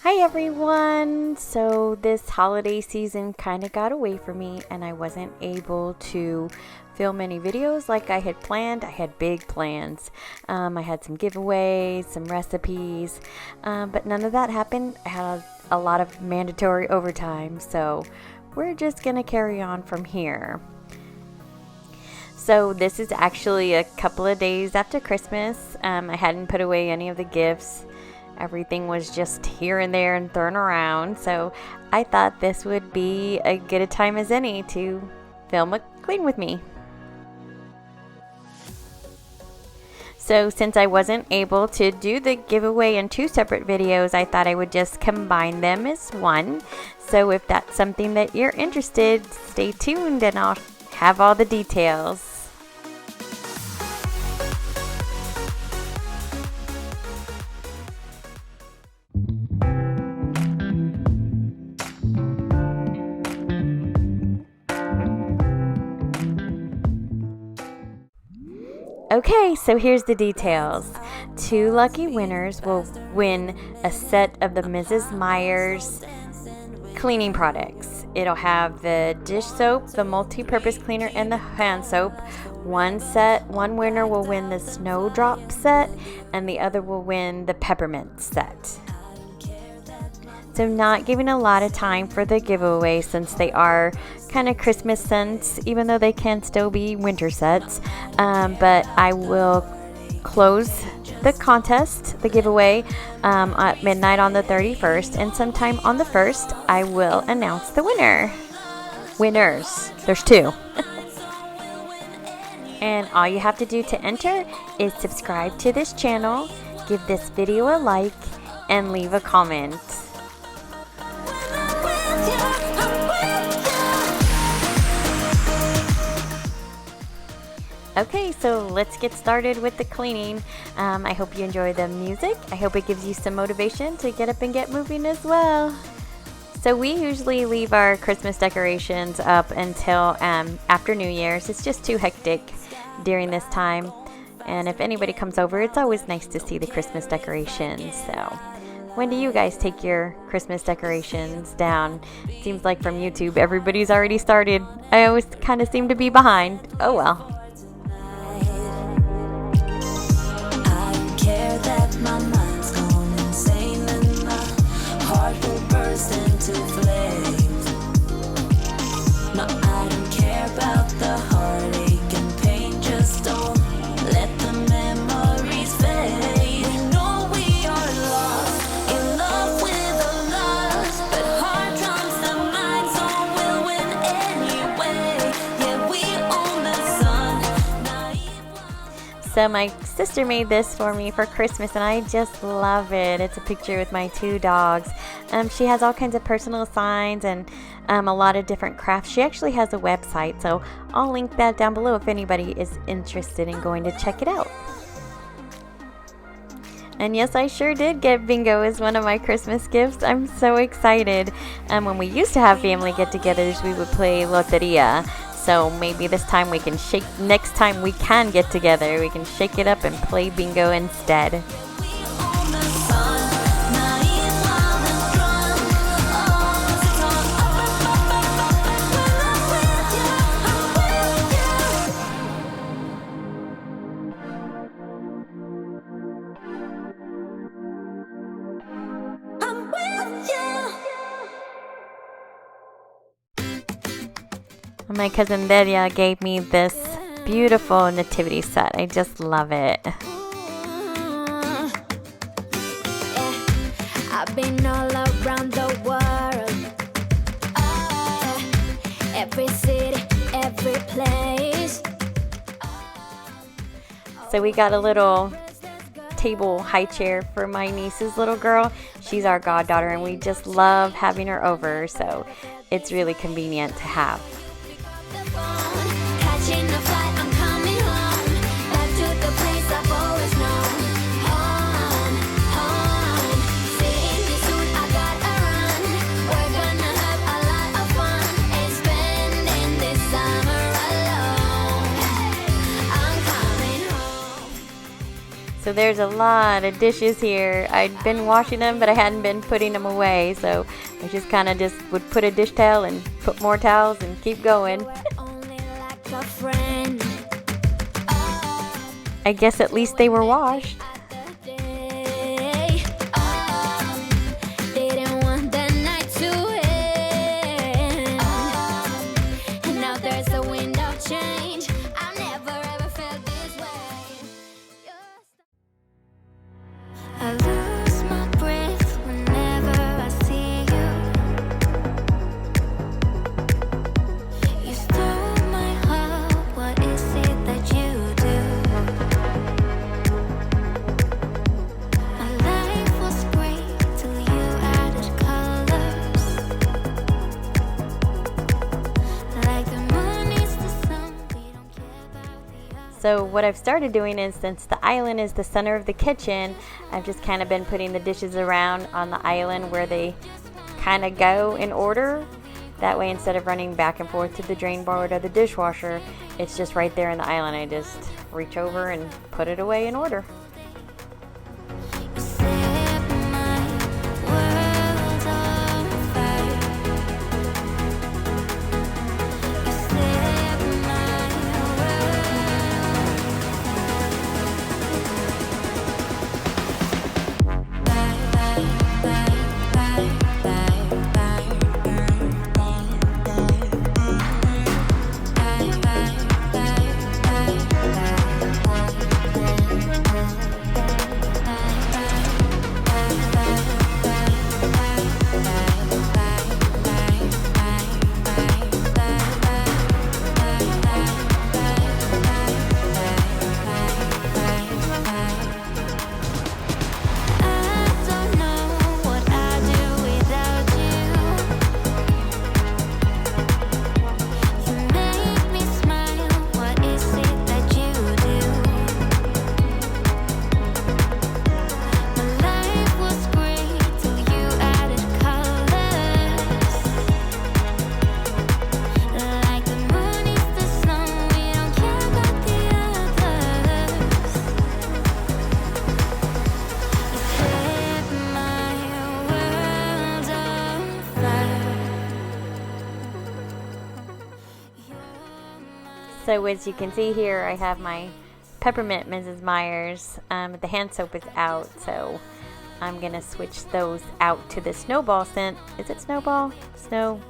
Hi everyone! So this holiday season kind of got away from me and I wasn't able to film any videos like I had planned. I had big plans. I had some giveaways, some recipes, but none of that happened. I had a lot of mandatory overtime, so we're just gonna carry on from here. So this is actually a couple of days after Christmas. I hadn't put away any of the gifts. Everything was just here and there and thrown around, so I thought this would be as good a time as any to film a clean with me. So since I wasn't able to do the giveaway in two separate videos, I thought I would just combine them as one. So if that's something that you're interested, stay tuned and I'll have all the details. Okay, so here's the details. 2 lucky winners will win a set of the Mrs. Meyer's cleaning products. It'll have the dish soap, the multi-purpose cleaner, and the hand soap. One winner will win the SNOWDROP set, and the other will win the PEPPERMINT set. So not giving a lot of time for the giveaway since they are kind of Christmas scents, even though they can still be winter sets. But I will close the contest, the giveaway, at midnight on the 31st, and sometime on the 1st, I will announce the winners. There's 2. And all you have to do to enter is subscribe to this channel, give this video a like, and leave a comment. Okay, so let's get started with the cleaning. I hope you enjoy the music. I hope it gives you some motivation to get up and get moving as well. So we usually leave our Christmas decorations up until after New Year's. It's just too hectic during this time. And if anybody comes over, it's always nice to see the Christmas decorations. So when do you guys take your Christmas decorations down? It seems like from YouTube, everybody's already started. I always kind of seem to be behind. Oh well. That my mind's gone insane and my heart will burst into flames. No, I don't care about the heartache and pain. Just don't let the memories fade. We know we are lost, in love with a loss, but heart trumps the mind, so we'll win anyway. Yeah, we own the sun. So my sister made this for me for Christmas and I just love it. It's a picture with my 2 dogs. She has all kinds of personal signs and a lot of different crafts. She actually has a website, so I'll link that down below if anybody is interested in going to check it out. And yes, I sure did get bingo as one of my Christmas gifts. I'm so excited. When we used to have family get-togethers, we would play Loteria. So maybe this time we can next time we can get together, we can shake it up and play bingo instead. My cousin Delia gave me this beautiful nativity set. I just love it. I've been all around the world, every city, every place. So we got a little table high chair for my niece's little girl. She's our goddaughter and we just love having her over, so it's really convenient to have. Catching a flight, I'm coming home, back to the place I've always known. Home, seeing you soon, I gotta run. We're gonna have a lot of fun, ain't spending this summer alone. I'm coming home. So there's a lot of dishes here. I'd been washing them, but I hadn't been putting them away. So I just kind of would put a dish towel and put more towels and keep going. I guess at least they were washed. I lose my breath whenever I see you. You stole my heart, what is it that you do? My life was great till you added colors. Like the moon is the sun, we don't care about the others. So what I've started doing is, since the island is the center of the kitchen, I've just kind of been putting the dishes around on the island where they kind of go in order. That way, instead of running back and forth to the drain board or the dishwasher, it's just right there in the island. I just reach over and put it away in order. You set my world on fire. You set my So as you can see here, I have my Peppermint Mrs. Meyer's. The hand soap is out, so I'm going to switch those out to the Snowball scent. Is it Snowball? Snow?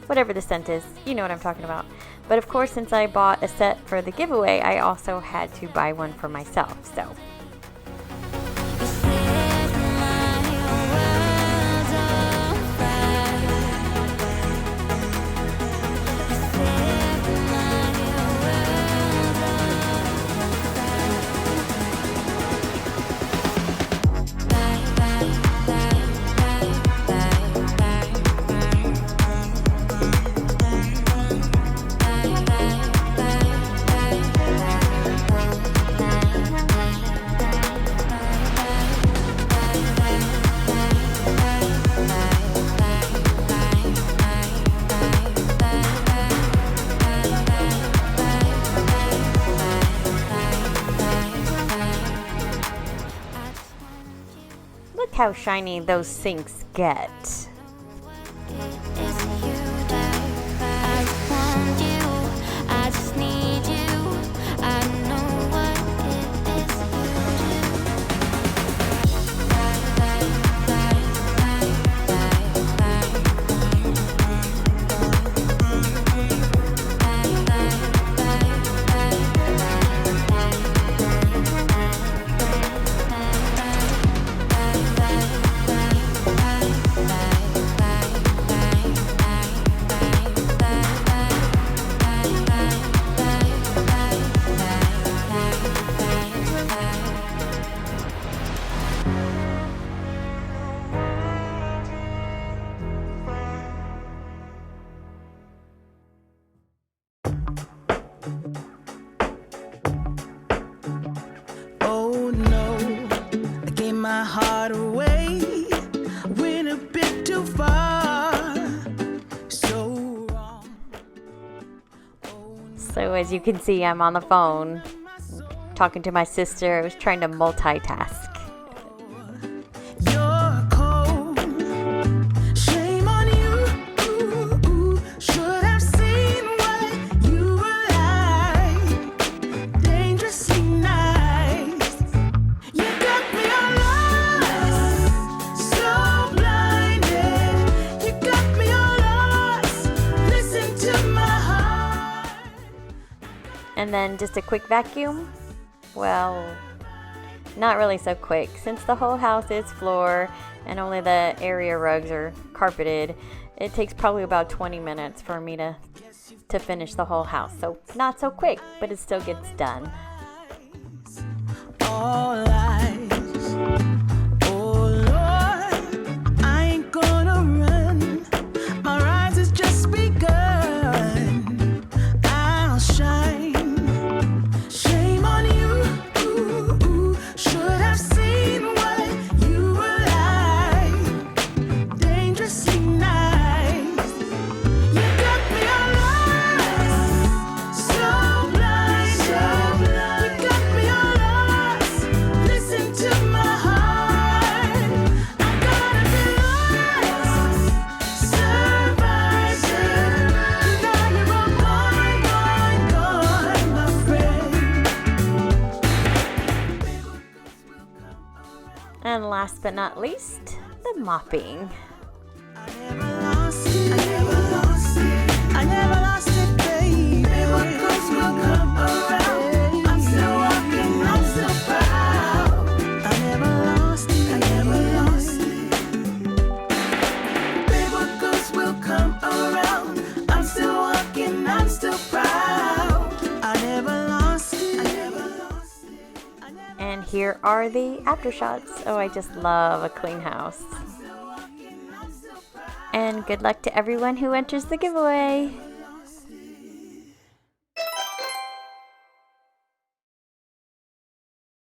Whatever the scent is. You know what I'm talking about. But of course, since I bought a set for the giveaway, I also had to buy one for myself. So look how shiny those sinks get. My heart away, went a bit too far, so wrong. So as you can see, I'm on the phone. talking to my sister. I was trying to multitask. You're cold. Shame on you. Should have seen what you were like. Dangerously nice. You got me all lost. So blinded. You got me all lost. Listen to my heart. And then just a quick vacuum. Well, not really so quick. Since the whole house is floor and only the area rugs are carpeted, it takes probably about 20 minutes for me to finish the whole house. So not so quick, but it still gets done. All lies. Oh Lord, I ain't gonna run. My rise has just begun. I'll shine. Shame on you. Should have seen what you were like. Dangerously nice. You got me all lost. So blind. You got me all lost. Listen to my heart. I'm gonna be lost. Survivor. Now you're all gone, my friend. And last but not least, the mopping. I never lost it. I never lost it. I never lost it, baby. What goes will come around. I'm still walking. I'm still proud. I never lost it. I never lost it. Babe, what goes will come around. I'm still walking. I'm still proud. I never lost it. I never lost it. I never And here are the after shots. Oh, I just love a clean house. And good luck to everyone who enters the giveaway.